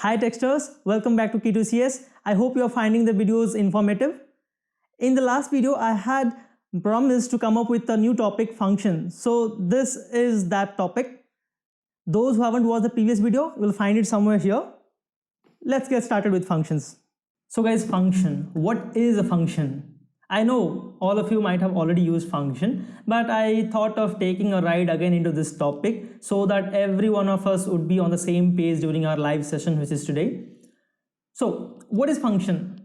Hi Texters, welcome back to K2CS. I hope you are finding the videos informative. In the last video, I had promised to come up with a new topic, function. So this is that topic. Those who haven't watched the previous video will find it somewhere here. Let's get started with functions. So guys, function. What is a function? I know all of you might have already used function, but I thought of taking a ride again into this topic so that every one of us would be on the same page during our live session, which is today. So what is function?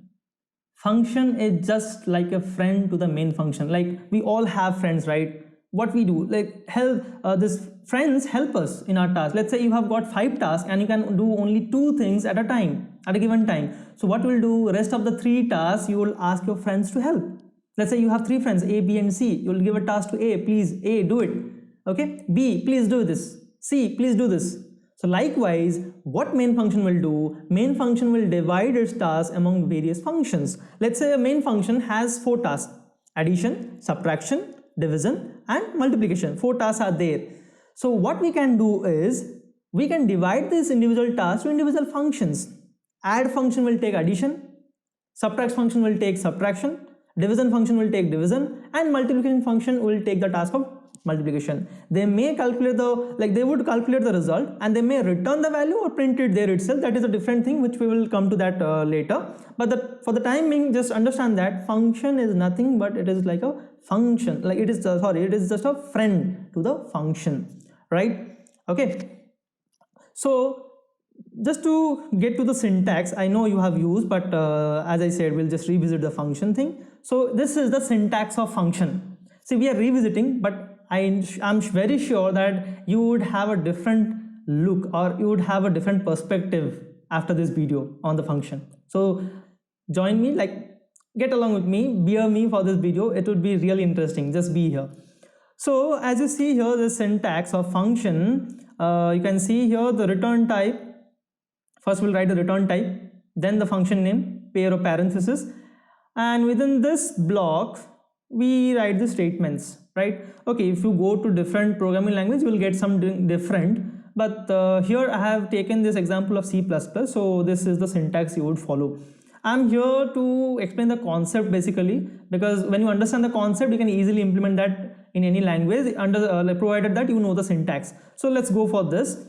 Function is just like a friend to the main function. Like we all have friends, right? What we do, like this friends help us in our task. Let's say you have got 5 tasks and you can do only 2 things at a time, at a given time. So what we'll do, rest of the 3 tasks you will ask your friends to help. Let's say you have 3 friends, A, B and C. You will give a task to A, please A, do it. Okay, B, please do this. C, please do this. So likewise, what main function will do, main function will divide its tasks among various functions. Let's say a main function has 4 tasks, addition, subtraction, division and multiplication. 4 tasks are there. So what we can do is, we can divide these individual tasks to individual functions. Add function will take addition, subtract function will take subtraction, division function will take division and multiplication function will take the task of multiplication. They may calculate they would calculate the result and they may return the value or print it there itself. That is a different thing which we will come to that later. But for the time being, just understand that function is nothing but it is like a function, like it is it is just a friend to the function, right? Okay, so just to get to the syntax, I know you have used, but as I said, we'll just revisit the function thing. So this is the syntax of function. See, we are revisiting, but I'm very sure that you would have a different look or you would have a different perspective after this video on the function. So join me, get along with me, bear me for this video. It would be really interesting. Just be here. So as you see here, the syntax of function, you can see here the return type. First we'll write the return type, then the function name, pair of parentheses, and within this block we write the statements, right? Okay, if you go to different programming language, you will get some different, but here I have taken this example of C++, so this is the syntax you would follow. I'm here to explain the concept basically, because when you understand the concept, you can easily implement that in any language provided that you know the syntax. So let's go for this.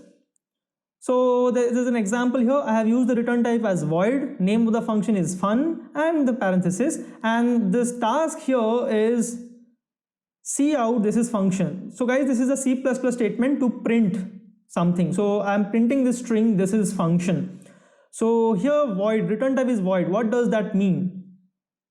So there is an example here. I have used the return type as void, name of the function is fun and the parenthesis, and this task here is cout, this is function. So guys, this is a C++ statement to print something. So I am printing this string, this is function. So here void, return type is void. What does that mean?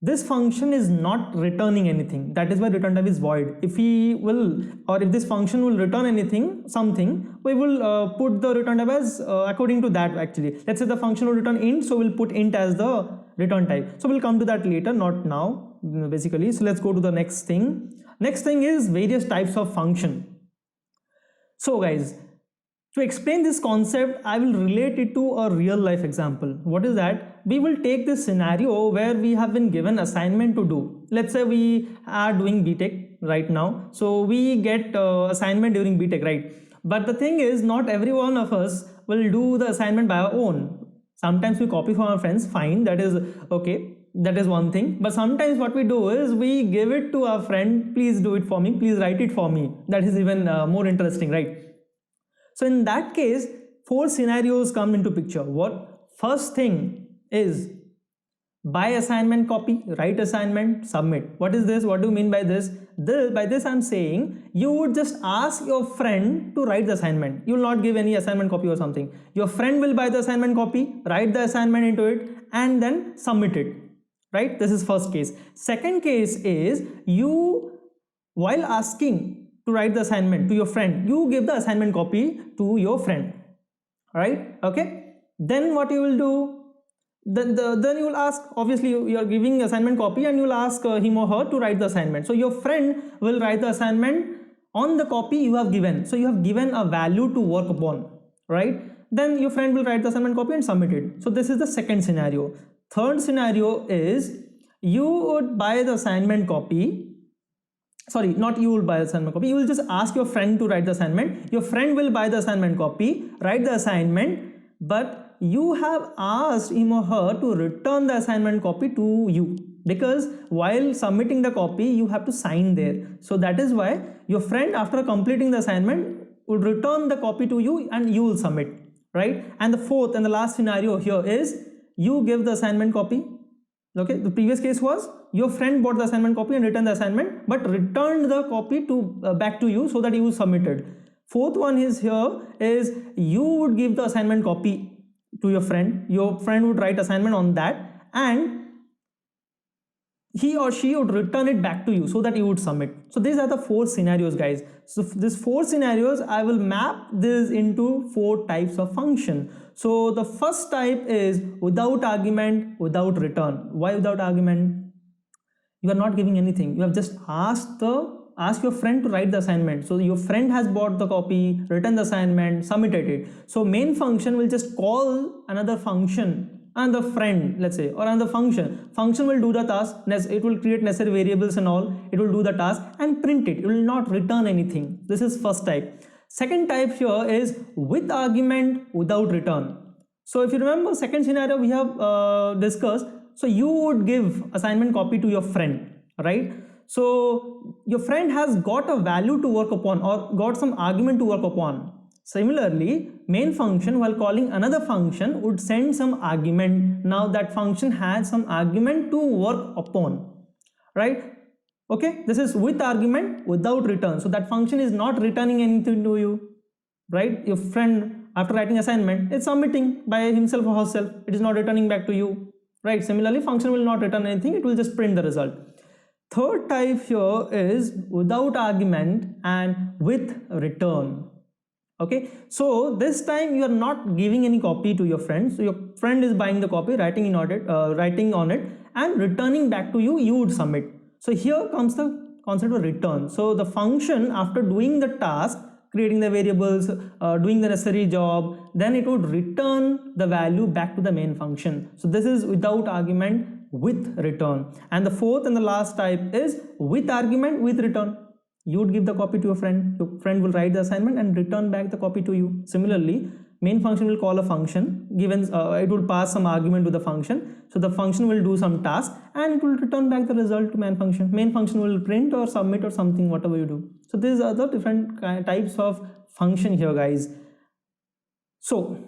This function is not returning anything. That is why return type is void. If we will, or if this function will return anything, something, we will put the return type as according to that actually. Let's say the function will return int, so we'll put int as the return type. So we'll come to that later, not now basically. So let's go to the next thing. Next thing is various types of function. So guys, to explain this concept, I will relate it to a real life example. What is that? We will take this scenario where we have been given assignment to do. Let's say we are doing BTech right now. So we get assignment during BTech, right? But the thing is, not every one of us will do the assignment by our own. Sometimes we copy from our friends, fine, that is okay. That is one thing. But sometimes what we do is we give it to our friend, please do it for me, please write it for me. That is even more interesting, right? So in that case, 4 scenarios come into picture. What? First thing is by assignment copy, write assignment, submit. What is this? What do you mean by this? By this I'm saying you would just ask your friend to write the assignment. You will not give any assignment copy or something. Your friend will buy the assignment copy, write the assignment into it and then submit it. Right? This is first case. Second case is you, while asking to write the assignment to your friend, you give the assignment copy to your friend, right? Okay, then what you will do, then you will ask, obviously you are giving assignment copy and you will ask him or her to write the assignment. So your friend will write the assignment on the copy you have given. So you have given a value to work upon, right? Then your friend will write the assignment copy and submit it. So this is the second scenario. Third scenario is you would buy the assignment copy. Sorry, not you will buy the assignment copy. You will just ask your friend to write the assignment. Your friend will buy the assignment copy, write the assignment, but you have asked him or her to return the assignment copy to you, because while submitting the copy you have to sign there. So that is why your friend, after completing the assignment, would return the copy to you and you will submit, right? And the fourth and the last scenario here is you give the assignment copy. Okay, the previous case was your friend bought the assignment copy and returned the assignment, but returned the copy to back to you so that you submitted. Fourth one is here is you would give the assignment copy to your friend would write assignment on that, and he or she would return it back to you so that you would submit. So these are the four scenarios, guys. So these four scenarios, I will map this into four types of function. So the first type is without argument, without return. Why without argument? You are not giving anything. You have just asked your friend to write the assignment. So your friend has bought the copy, written the assignment, submitted it. So main function will just call another function and the friend, let's say, or another function will do the task. It will create necessary variables and all. It will do the task and print it. It will not return anything. This is first type. Second type here is with argument, without return. So if you remember second scenario we have discussed, so you would give assignment copy to your friend, right? So your friend has got a value to work upon or got some argument to work upon. Similarly, main function while calling another function would send some argument. Now that function has some argument to work upon, right? Okay, this is with argument, without return. So that function is not returning anything to you, right? Your friend, after writing assignment, is submitting by himself or herself. It is not returning back to you, right? Similarly, function will not return anything. It will just print the result. Third type here is without argument and with return. Okay, so this time you are not giving any copy to your friend. So your friend is buying the copy, writing on it and returning back to you, you would submit. So here comes the concept of return. So the function, after doing the task, creating the variables, doing the necessary job, then it would return the value back to the main function. So this is without argument with return. And the fourth and the last type is with argument with return. You would give the copy to your friend will write the assignment and return back the copy to you. Similarly, main function will call a function, given it will pass some argument to the function. So the function will do some task and it will return back the result to main function. Main function will print or submit or something, whatever you do. So these are the different types of function here, guys. So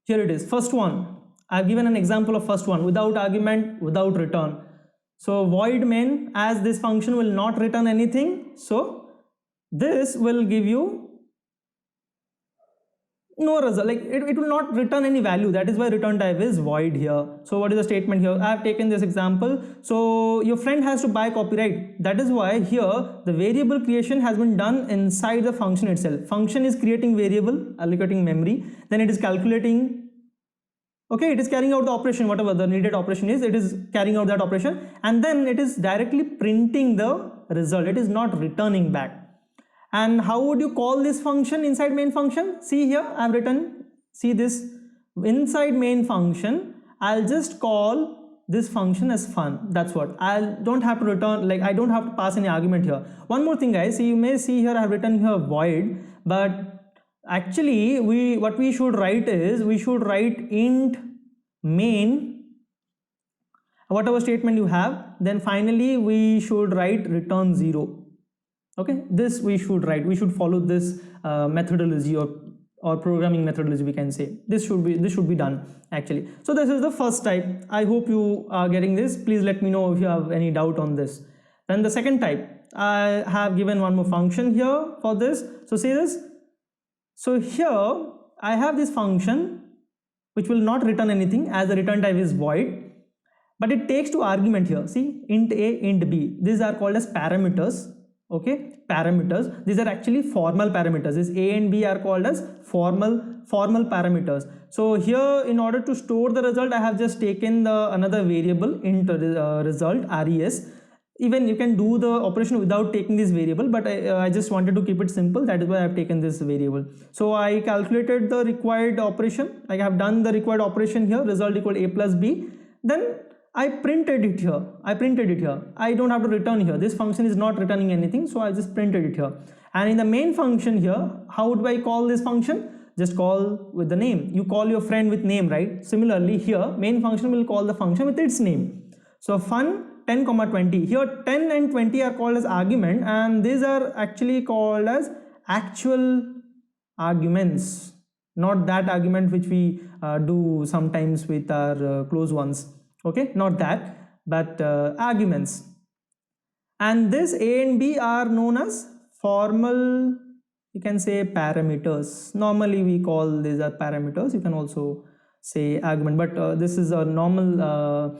here it is, first one. I've given an example of first one, without argument, without return. So void main, as this function will not return anything, so this will give you no result, like it will not return any value. That is why return type is void here. So what is the statement here? I have taken this example. So your friend has to buy copyright. That is why here the variable creation has been done inside the function itself. Function is creating variable, allocating memory, then it is calculating. Okay, it is carrying out the operation, whatever the needed operation is, it is carrying out that operation, and then it is directly printing the result. It is not returning back. And how would you call this function inside main function? See here, I have written, see this, inside main function, I'll just call this function as fun. That's what. I don't have to return, like I don't have to pass any argument here. One more thing, guys, see, you may see here I have written here void, but actually what we should write is, we should write int main, whatever statement you have, then finally we should write return 0. Okay, this we should write, we should follow this methodology or programming methodology, we can say. This should be done actually. So this is the first type. I hope you are getting this. Please let me know if you have any doubt on this. Then the second type, I have given one more function here for this. So see this. So here I have this function which will not return anything as the return type is void, but it takes two argument here. See, int a, int b. These are called as parameters. Okay, parameters. These are actually formal parameters. This a and b are called as formal parameters. So here, in order to store the result, I have just taken another variable int result res. Even you can do the operation without taking this variable, but I just wanted to keep it simple. That is why I have taken this variable. So I calculated the required operation. I have done the required operation here, result equal a plus b. Then I printed it here. I don't have to return here. This function is not returning anything, so I just printed it here. And in the main function here, how do I call this function? just call with the name. You call your friend with name, right? Similarly here, main function will call the function with its name. So fun 10, 20. Here 10 and 20 are called as argument, and these are actually called as actual arguments, not that argument which we do sometimes with our close ones. Okay, not that, but arguments. And this a and b are known as formal, you can say, parameters. Normally we call these are parameters. You can also say argument, but this is a normal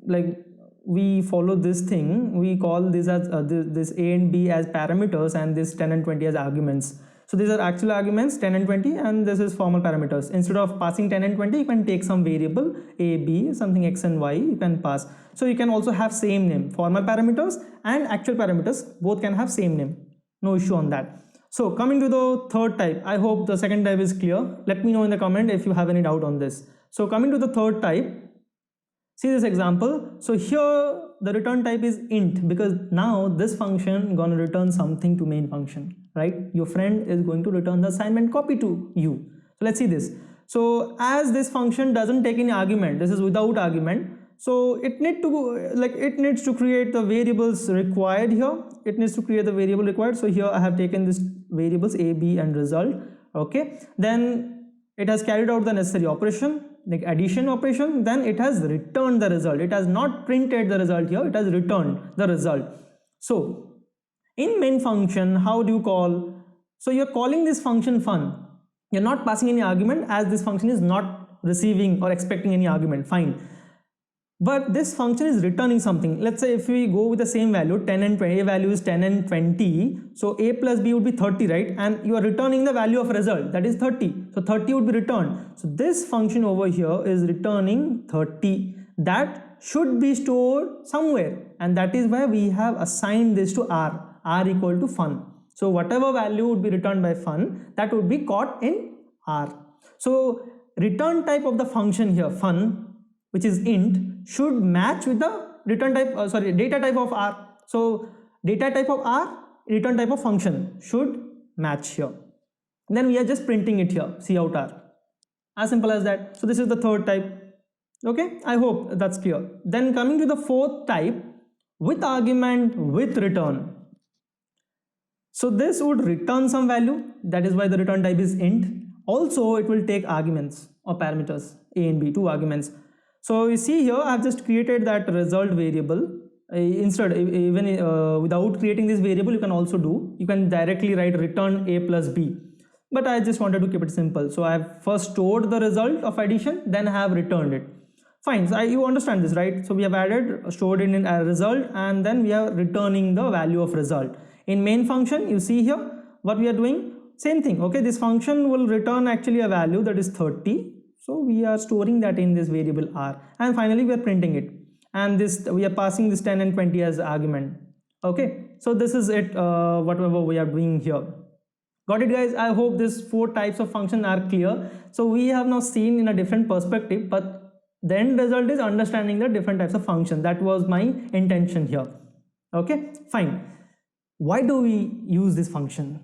like we follow this thing. We call this as this a and b as parameters, and this 10 and 20 as arguments. So these are actual arguments 10 and 20, and this is formal parameters. Instead of passing 10 and 20, you can take some variable a, b, something x and y you can pass. So you can also have same name. Formal parameters and actual parameters both can have same name. No issue on that. So coming to the third type, I hope the second type is clear. Let me know in the comment if you have any doubt on this. So coming to the third type, see this example. So here the return type is int, because now this function is going to return something to main function, right? Your friend is going to return the assignment copy to you. So let's see this. So as this function doesn't take any argument, this is without argument, so it needs to create the variables required here. It needs to create the variable required. So here I have taken this variables a, b and result. Okay, then it has carried out the necessary operation, like addition operation, then it has returned the result. It has not printed the result here, it has returned the result. So in main function, how do you call? So you're calling this function fun. You're not passing any argument, as this function is not receiving or expecting any argument, fine. But this function is returning something. Let's say if we go with the same value, 10 and 20, a value is 10 and 20, so a plus b would be 30, right? And you are returning the value of result, that is 30, so 30 would be returned. So this function over here is returning 30. That should be stored somewhere, and that is why we have assigned this to r equal to fun. So whatever value would be returned by fun, that would be caught in r. So return type of the function here, fun, which is int, should match with the return type, data type of r. So data type of r, return type of function should match here. Then we are just printing it here, cout r. As simple as that. So this is the third type. Okay, I hope that's clear. Then coming to the fourth type, with argument with return. So this would return some value, that is why the return type is int. Also it will take arguments or parameters a and b, two arguments. So you see here I have just created that result variable. Instead, even without creating this variable, you can also do, you can directly write return a plus b, but I just wanted to keep it simple. So I have first stored the result of addition, then I have returned it. Fine, so you understand this, right? So we have added, stored it in a result, and then we are returning the value of result. In main function, you see here what we are doing, same thing. Okay, this function will return actually a value that is 30. So we are storing that in this variable r, and finally we are printing it, and this we are passing this 10 and 20 as argument. Okay, so this is it, whatever we are doing here. Got it, guys? I hope these four types of function are clear. So we have now seen in a different perspective, but the end result is understanding the different types of function. That was my intention here. Okay, fine. Why do we use this function?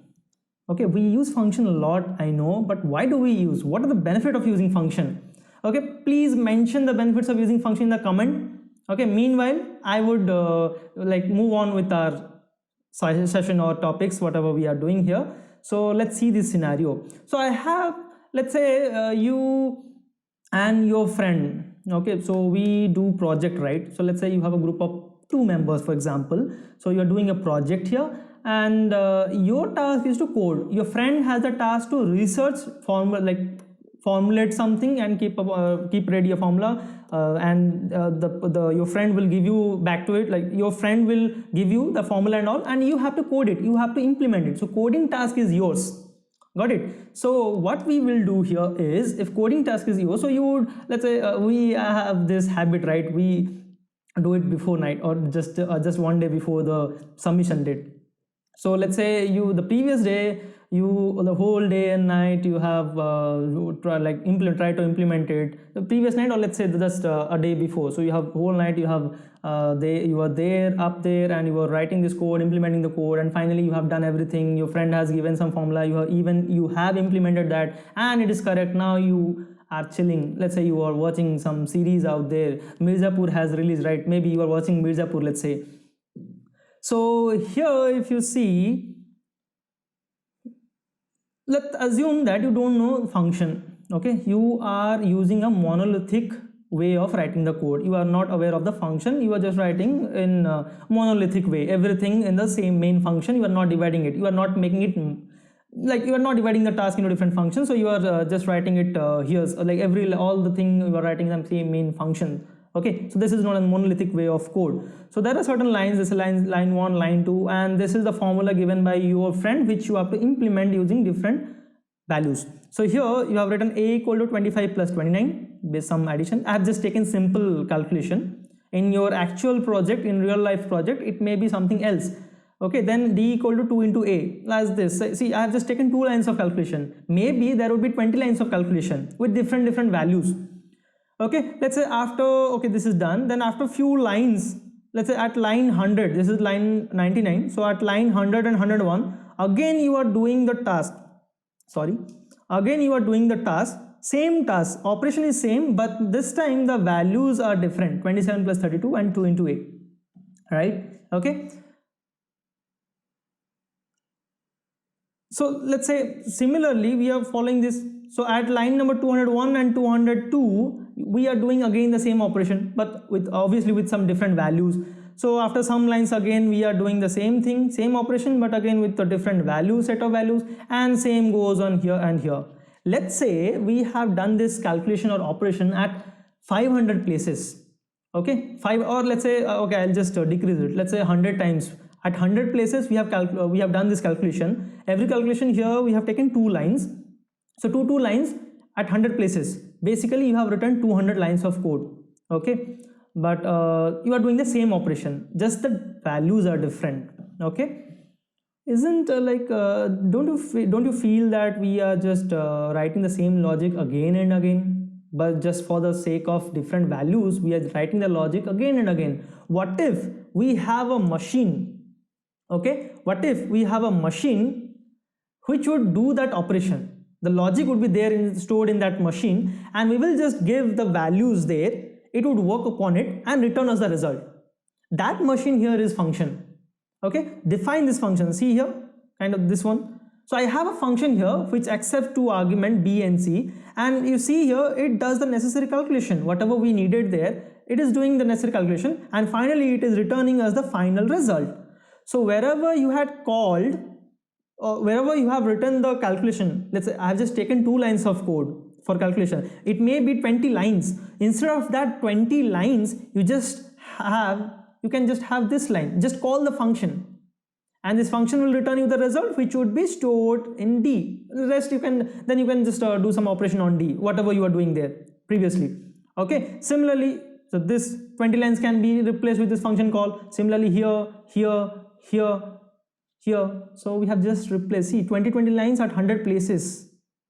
Okay, we use function a lot, I know, but why do we use? What are the benefit of using function? Okay, please mention the benefits of using function in the comment. Okay, meanwhile I would move on with our session or topics, whatever we are doing here. So let's see this scenario. So I have, let's say you and your friend. Okay, so we do project, right? So let's say you have a group of 2 members, for example. So you are doing a project here, and your task is to code. Your friend has the task to research, formulate something and keep ready a formula, and your friend will give you back to it, like your friend will give you the formula and all, and you have to code it, you have to implement it. So coding task is yours. Got it? So what we will do here is, if coding task is yours, so you would, let's say we have this habit, right? We do it before night, or just one day before the submission date. So let's say the previous day you the whole day and night you have try to implement it the previous night, or let's say just a day before. So you have whole night, you have you are there up there and you are writing this code, implementing the code, and finally you have done everything. Your friend has given some formula, you have implemented that and it is correct. Now you are chilling. Let's say you are watching some series out there, Mirzapur has released, right? Maybe you are watching Mirzapur, let's say. So here if you see, let's assume that you don't know function. Okay, you are using a monolithic way of writing the code. You are not aware of the function, you are just writing in a monolithic way, everything in the same main function. You are not dividing it, you are not making it like, you are not dividing the task into different functions. So you are just writing it here, like all the thing you are writing in the same main function. Okay, so this is not a monolithic way of code. So there are certain lines, this is line 1, line 2, and this is the formula given by your friend which you have to implement using different values. So here you have written a equal to 25 plus 29 with some addition. I have just taken simple calculation. In your actual project, in real life project, it may be something else. Okay, then d equal to 2 into a, as this. See, I have just taken 2 lines of calculation. Maybe there would be 20 lines of calculation with different values. Okay, let's say after, okay, this is done, then after few lines, let's say at line 100, this is line 99, so at line 100 and 101, again you are doing the task, same task, operation is same, but this time the values are different, 27 plus 32 and 2 into a, right? Okay, so let's say similarly we are following this. So at line number 201 and 202, we are doing again the same operation, but with obviously with some different values. So after some lines again we are doing the same thing, same operation, but again with a different set of values, and same goes on here and here. Let's say we have done this calculation or operation at 500 places. Okay, or let's say okay, I'll just decrease it. Let's say 100 times. At 100 places we have done this calculation. Every calculation here we have taken 2 lines. So two lines at 100 places. Basically you have written 200 lines of code. Okay, but you are doing the same operation, just the values are different. Okay, isn't don't you feel that we are just writing the same logic again and again, but just for the sake of different values we are writing the logic again and again? What if we have a machine? Okay, what if we have a machine which would do that operation? The logic would be there stored in that machine, and we will just give the values there, it would work upon it and return us the result. That machine here is function. Okay, define this function. See here, kind of this one. So I have a function here which accepts 2 arguments b and c, and you see here it does the necessary calculation. Whatever we needed there, it is doing the necessary calculation, and finally it is returning us the final result. So wherever you had called, wherever you have written the calculation, let's say I have just taken 2 lines of code for calculation, it may be 20 lines. Instead of that 20 lines, you can just have this line, just call the function, and this function will return you the result which would be stored in D. The rest you can just do some operation on D, whatever you are doing there previously. Okay, similarly, so this 20 lines can be replaced with this function call. Similarly here, so we have just replaced, see, 20 lines at 100 places.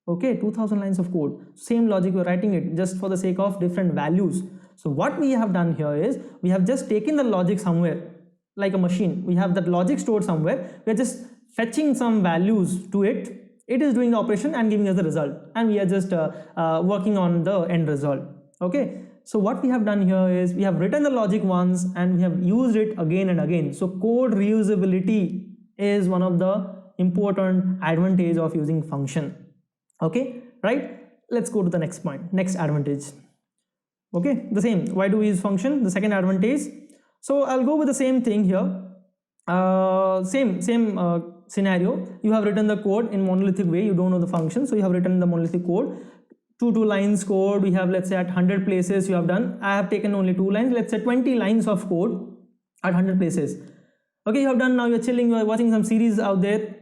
Okay, 2000 lines of code, same logic, we're writing it just for the sake of different values. So what we have done here is we have just taken the logic somewhere, like a machine. We have that logic stored somewhere, we are just fetching some values to it, it is doing the operation and giving us the result, and we are just working on the end result. Okay, so what we have done here is we have written the logic once and we have used it again and again. So code reusability is one of the important advantage of using function. Okay, right? Let's go to the next point, next advantage. Okay, the same, why do we use function? The second advantage. So I'll go with the same thing here. Same scenario. You have written the code in monolithic way, you don't know the function, so you have written the monolithic code, 2 lines code. We have, let's say, at 100 places you have done. I have taken only 2 lines, let's say 20 lines of code at 100 places. Okay, you have done, now you're chilling, you are watching some series out there.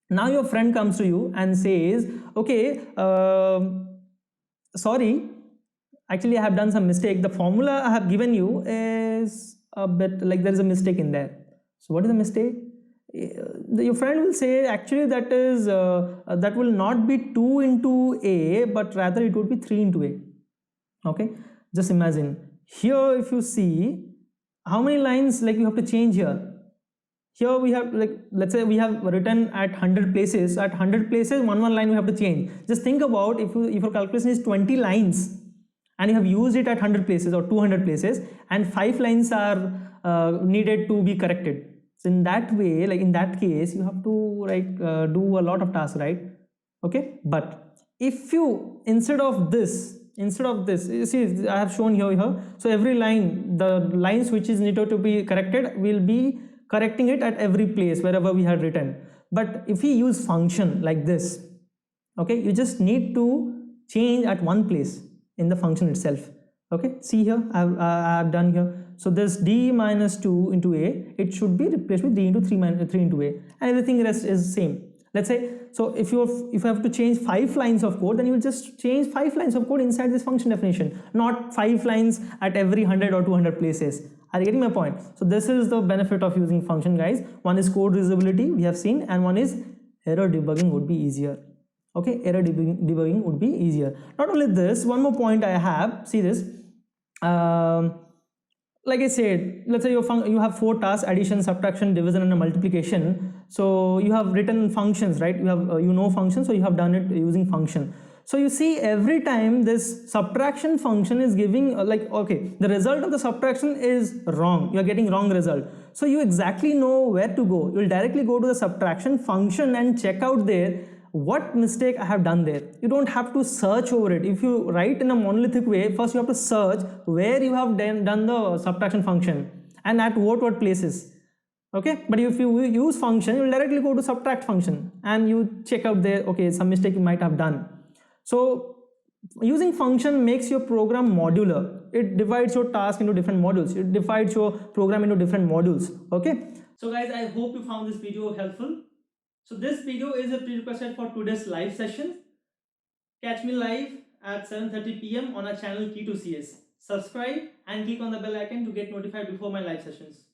Now your friend comes to you and says, okay, sorry, actually I have done some mistake, the formula I have given you is a bit like there is a mistake in there. So what is the mistake? your friend will say actually that is that will not be 2 into a, but rather it would be 3 into a. Okay, just imagine here, if you see how many lines like you have to change here. Here we have, like, let's say we have written at 100 places. At 100 places, one line we have to change. Just think about if your calculation is 20 lines and you have used it at 100 places or 200 places, and 5 lines are needed to be corrected. So in that way, like in that case, you have to like do a lot of tasks, right? Okay, but if you instead of this, you see I have shown here, so every line, the lines which is needed to be corrected will be correcting it at every place wherever we had written. But if we use function like this, okay, you just need to change at one place in the function itself. Okay, see here I have done here. So this d minus 2 into a, it should be replaced with d into 3 minus 3 into a, and everything rest is same. Let's say, so if you have to change 5 lines of code, then you will just change 5 lines of code inside this function definition, not 5 lines at every 100 or 200 places. Are you getting my point? So this is the benefit of using function, guys. One is code reusability, we have seen, and one is error debugging would be easier. Okay, error debugging would be easier. Not only this, one more point I have, see this. Like I said, let's say you have 4 tasks: addition, subtraction, division, and multiplication. So you have written functions, right? You have functions, so you have done it using function. So you see every time this subtraction function is giving like, okay, the result of the subtraction is wrong, you are getting wrong result. So you exactly know where to go. You will directly go to the subtraction function and check out there what mistake I have done there. You don't have to search over it. If you write in a monolithic way, first you have to search where you have done the subtraction function and at what places. Okay, but if you use function, you will directly go to subtract function and you check out there, okay, some mistake you might have done. So using function makes your program modular. It divides your task into different modules. It divides your program into different modules. Okay, so guys, I hope you found this video helpful. So this video is a prerequisite for today's live session. Catch me live at 7:30 p.m. on our channel Key to CS. Subscribe and click on the bell icon to get notified before my live sessions.